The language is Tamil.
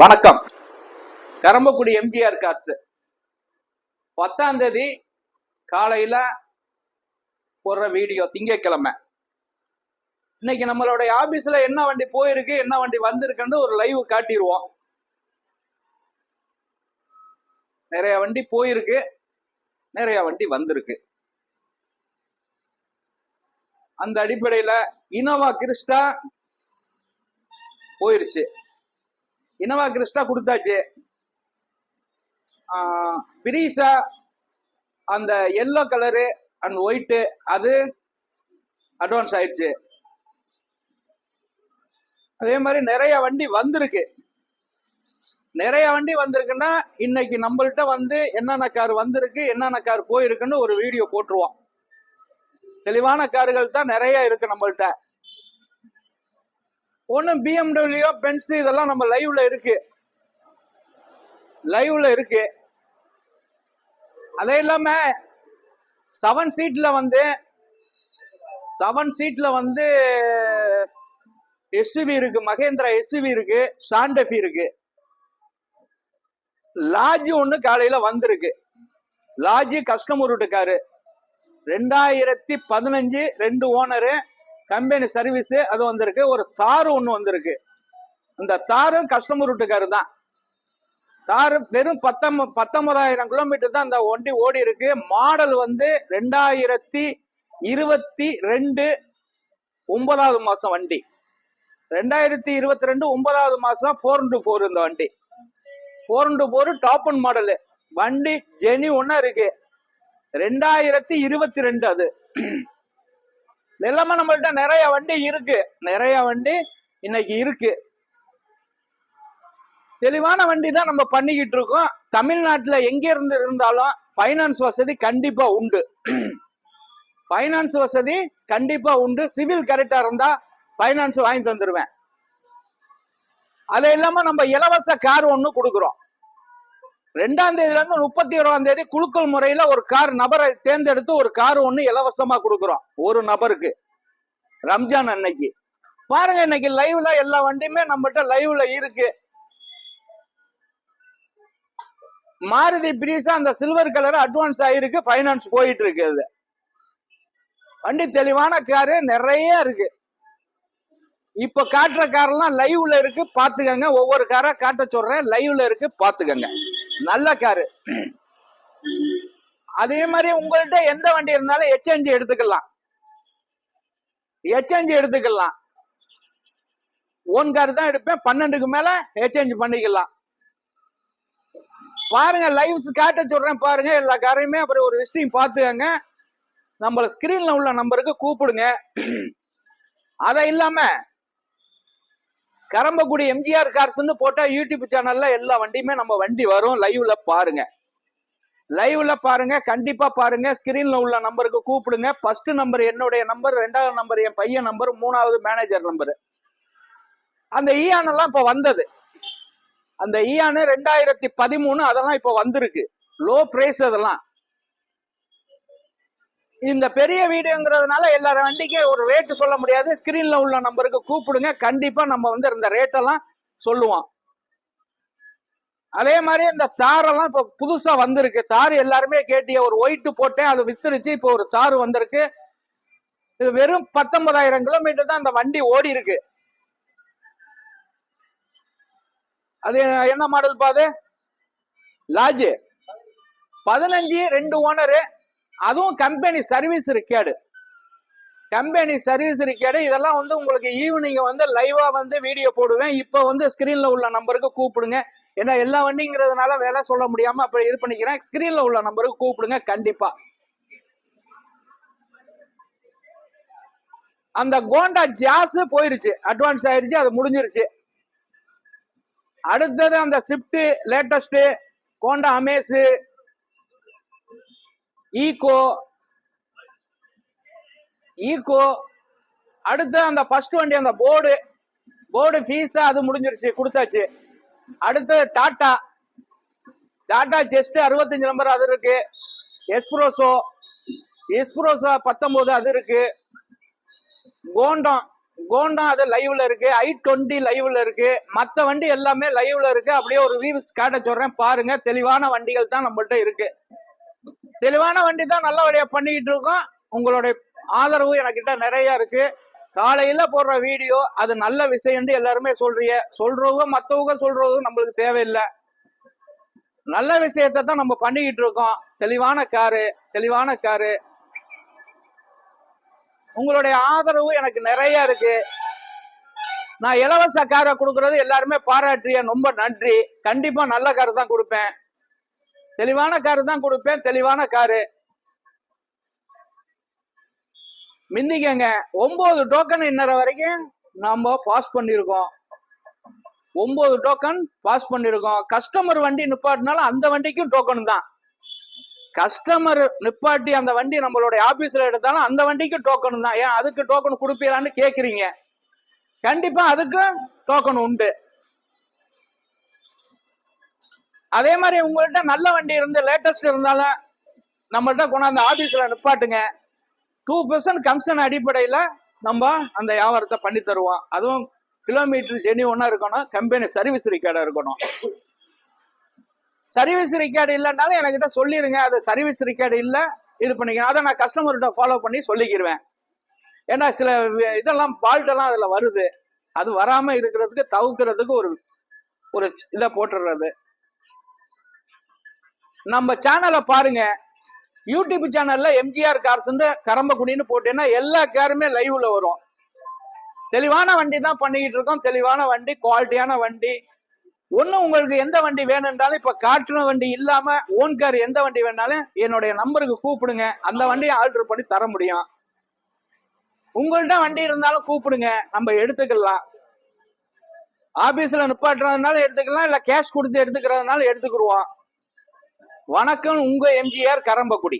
வணக்கம். கரம்பக்குடி எம்ஜிஆர் கார்ஸ் 10ஆம் தேதி காலையில போடுற வீடியோ. திங்கட்கிழமை இன்னைக்கு நம்மளுடைய ஆபீஸ்ல என்ன வண்டி போயிருக்கு, என்ன வண்டி வந்திருக்குன்னு ஒரு லைவ் காட்டிடுவோம். நிறைய வண்டி போயிருக்கு, நிறைய வண்டி வந்திருக்கு. அந்த அடிப்படையில இனோவா கிறிஸ்டா போயிருச்சு. இனோவா கிறிஸ்டா கொடுத்தாச்சு. பிரிசா அந்த எல்லோ கலரு அண்ட் ஒயிட்டு அது அட்வான்ஸ் ஆயிடுச்சு. அதே மாதிரி நிறைய வண்டி வந்திருக்கு. நிறைய வண்டி வந்திருக்குன்னா இன்னைக்கு நம்மள்கிட்ட வந்து என்னென்ன கார் வந்திருக்கு, என்னென்ன கார் போயிருக்குன்னு ஒரு வீடியோ போட்டுருவோம். தெளிவான கார்கள் தான் நிறைய இருக்கு நம்மள்கிட்ட. ஒன்னும் BMW, பென்ஸ் இதெல்லாம் நம்ம லைவ்ல இருக்கு. அதே இல்லாம 7 சீட்ல வந்து SUV இருக்கு, மகேந்திரா SUV இருக்கு, சாண்டஃபி இருக்கு. லாஜி ஒண்ணு காலையில வந்திருக்கு. லாஜி கஸ்டமர் வீட்டுக்காரு 2015 2 ஓனரு, கம்பெனி சர்வீஸ் அது வந்திருக்கு. ஒரு தாரு ஒண்ணு வந்திருக்கு. இந்த தாரு கஸ்டமர் வீட்டுக்காரு தான். தாரு வெறும் 19,000 கிலோமீட்டர் தான் அந்த வண்டி ஓடி இருக்கு. மாடல் வந்து 2022 9வது மாசம் வண்டி. 2022 9வது மாசம் 4x4 இந்த வண்டி. 4x4 டாப் அண்ட் மாடலு வண்டி ஜெனியூனா இருக்கு. 2022 அது எல்லாமே நம்மள்ட்ட நிறைய வண்டி இருக்கு. நிறைய வண்டி இன்னைக்கு இருக்கு. தெளிவான வண்டி தான் நம்ம பண்ணிக்கிட்டு இருக்கோம். தமிழ்நாட்டுல எங்க இருந்து இருந்தாலும் பைனான்ஸ் வசதி கண்டிப்பா உண்டு. பைனான்ஸ் வசதி கண்டிப்பா உண்டு. சிவில் கரெக்டா இருந்தா பைனான்ஸ் வாங்கி தந்துருவேன். அது இல்லாம நம்ம இலவச கார் ஒண்ணு கொடுக்குறோம். 2ஆம் தேதியில இருந்து 31ஆம் தேதி குலுக்கல் முறையில ஒரு கார் நபரை தேர்ந்தெடுத்து ஒரு கார் ஒண்ணு இலவசமா கொடுக்குறோம் ஒரு நபருக்கு. ரம்ஜான் அன்னைக்கு பாருங்க. இன்னைக்கு லைவ்ல எல்லா வண்டியுமே நம்மகிட்ட லைவ்ல இருக்கு. மாருதி பிரிசா அந்த சில்வர் கலர் அட்வான்ஸ் ஆயிருக்கு. பைனான்ஸ் போயிட்டு இருக்கு. வண்டி தெளிவான காரு நிறைய இருக்கு. இப்ப காட்டுற காரெல்லாம் லைவ்ல இருக்கு, பாத்துக்கங்க. ஒவ்வொரு காரா காட்ட சொல்றேன், லைவ்ல இருக்கு, பாத்துக்கங்க. நல்ல காரு. அதே மாதிரி உங்கள்கிட்ட எந்த வண்டி இருந்தாலும் எக்ஸ்சேஞ்ச் எடுத்துக்கலாம். ஓன் கார் தான் எடுப்பேன். 12க்கு மேல எக்ஸ்சேஞ்ச் பண்ணிக்கலாம். பாருங்க, லைவ்ஸ் காட்ட சொல்றேன் பாருங்க எல்லா காரையுமே. அப்புறம் ஒரு விஷயம் பாத்துக்கங்க. நம்மள ஸ்கிரீன்ல உள்ள நம்பருக்கு கூப்பிடுங்க. அதை இல்லாம கரம்பக்குடி எம்ஜிஆர் கார்ஸ் போட்டா யூடியூப் சேனல்ல எல்லா வண்டியுமே நம்ம வண்டி வரும். லைவ்ல பாருங்க, கண்டிப்பா பாருங்க. ஸ்கிரீன்ல உள்ள நம்பருக்கு கூப்பிடுங்க. ஃபர்ஸ்ட் நம்பர் என்னுடைய நம்பர், 2வது நம்பர் என் பையன் நம்பர், 3வது மேனேஜர் நம்பர். அந்த ஈயான் எல்லாம் இப்ப வந்தது. அந்த ஈயான் 2013 அதெல்லாம் இப்ப வந்திருக்கு. லோ பிரைஸ் அதெல்லாம். இந்த பெரிய வீடியோங்கிறதுனால எல்லாரும் வண்டிக்கு ஒரு ரேட் சொல்ல முடியாது. ஸ்கிரீன்ல உள்ள நம்பருக்கு கூப்பிடுங்க. கண்டிப்பா நம்ம வந்து இந்த ரேட்டெல்லாம் சொல்லுவோம். அதே மாதிரி இந்த தாரெல்லாம் இப்ப புதுசா வந்திருக்கு. தார் எல்லாருமே கேட்டிய ஒரு ஒயிட் போட்டேன், அது வித்துருச்சு. இப்போ ஒரு தார் வந்திருக்கு. இது வெறும் 19,000 கிலோமீட்டர் தான் அந்த வண்டி ஓடி இருக்கு. அது என்ன மாடல் பாது? Lodge 15 2 owner. அதுவும் கம்பெனி சர்வீஸ் ரெக்கார்டு. இதெல்லாம் வந்து உங்களுக்கு ஈவினிங் வந்து லைவா வந்து வீடியோ போடுவேன். இப்ப வந்து ஸ்கிரீன்ல உள்ள நம்பருக்கு கூப்பிடுங்க. ஏன்னா எல்லா வண்டிங்கிறதுனால வேலை சொல்ல முடியாம அப்படி இது பண்ணிக்கிறேன். ஸ்கிரீன்ல உள்ள நம்பருக்கு கூப்பிடுங்க. கண்டிப்பா அந்த கோண்டா ஜாஸ் போயிருச்சு, அட்வான்ஸ் ஆயிருச்சு, அது முடிஞ்சிருச்சு. அடுத்தது அந்த Swift latest, Honda Amaze, Eeco. அடுத்து அந்த ஃபர்ஸ்ட் வண்டி அந்த போர்டு ஃபீஸ் அது முடிஞ்சிருச்சு, கொடுத்தாச்சு. அடுத்து டாடா ஜெஸ்ட் 65 நம்பர் அது இருக்கு. எஸ்ப்ரோசோ 19 அது இருக்கு. கோண்டம் கோண்டா அது லைவ்ல இருக்கு, i20 லைவ்ல இருக்கு, மத்த வண்டி எல்லாமே லைவ்ல இருக்கு. அப்படியே ஒரு வியூஸ் காட்ட சொல்றேன் பாருங்க. தெளிவான வண்டிகள் தான் நம்மள்ட்ட இருக்கு. தெளிவான வண்டி தான் நல்லபடியா பண்ணிக்கிட்டு இருக்கோம். உங்களுடைய ஆதரவு எனக்கிட்ட நிறைய இருக்கு. காலையில போடுற வீடியோ அது நல்ல விஷயம் எல்லாருமே சொல்றவங்க மத்தவங்க சொல்றதும் நம்மளுக்கு தேவையில்லை. நல்ல விஷயத்தை தான் நம்ம பண்ணிக்கிட்டு இருக்கோம். தெளிவான காரு. உங்களுடைய ஆதரவு எனக்கு நிறைய இருக்கு. நான் இலவச காரை கொடுக்கறது எல்லாருமே பாராட்டிய ரொம்ப நன்றி. கண்டிப்பா நல்ல காரு தான் கொடுப்பேன். தெளிவான காரு. மிந்திக்கங்க. 9 டோக்கன் இன்னற வரைக்கும் நாம பாஸ் பண்ணிருக்கோம். 9 டோக்கன் பாஸ் பண்ணிருக்கோம். கஸ்டமர் வண்டி நிப்பாட்டினாலும் அந்த வண்டிக்கும் டோக்கன் தான். கஸ்டமர் நிப்பாட்டி அந்த வண்டி நம்மளுடைய ஆபீஸ்ல எடுத்தாலும் அந்த வண்டிக்கு டோக்கன் தான். ஏன் அதுக்கு டோக்கன் கொடுப்பீங்களான்னு கேக்குறீங்க. கண்டிப்பா அதுக்கும் டோக்கன் உண்டு. அதே மாதிரி உங்கள்கிட்ட நல்ல வண்டி இருந்து லேட்டஸ்ட் இருந்தாலும் நம்மள்ட்ட கொண்டாந்து ஆபீஸ்ல நிப்பாட்டுங்க. 2% கமிஷன் அடிப்படையில நம்ம அந்த வியாபாரத்தை பண்ணி தருவோம். அதுவும் கிலோமீட்டர் ஜெனியூனா இருக்கணும். கம்பெனி சர்வீஸ் ரெக்கார்டா இருக்கணும். சர்வீஸ் ரெக்கார்டு இல்லைன்னாலும் என்கிட்ட சொல்லிருங்க. அது சர்வீஸ் ரெக்கார்டு இல்ல இது பண்ணிக்கிறேன். அதை நான் கஸ்டமர்கிட்ட ஃபாலோ பண்ணி சொல்லிக்கிருவேன். ஏன்னா சில இதெல்லாம் பால்ட் எல்லாம் அதுல வருது. அது வராம இருக்கிறதுக்கு தவிர்க்கிறதுக்கு ஒரு இதை போட்டுறது. நம்ம சேனலை பாருங்க. யூடியூப் சேனல்ல எம்ஜிஆர் கார்ஸ் கரம்பக்குடின்னு போட்டேன்னா எல்லா காருமே லைவ்ல வரும். தெளிவான வண்டி தான் பண்ணிக்கிட்டு இருக்கோம். தெளிவான வண்டி, குவாலிட்டியான வண்டி. ஒண்ணு உங்களுக்கு எந்த வண்டி வேணும்னாலும் இப்ப காட்டுன வண்டி இல்லாம ஓன் கார் எந்த வண்டி வேணாலும் என்னுடைய நம்பருக்கு கூப்பிடுங்க. அந்த வண்டியை ஆல்டர் பண்ணி தர முடியும். உங்கள்கிட்ட வண்டி இருந்தாலும் கூப்பிடுங்க, நம்ம எடுத்துக்கலாம். ஆபீஸ்ல நிப்பாட்டுறதுனால எடுத்துக்கலாம், இல்ல கேஷ் கொடுத்து எடுத்துக்கிறதுனால எடுத்துக்கிடுவோம். வணக்கம், உங்க எம்ஜிஆர் கரம்பக்குடி.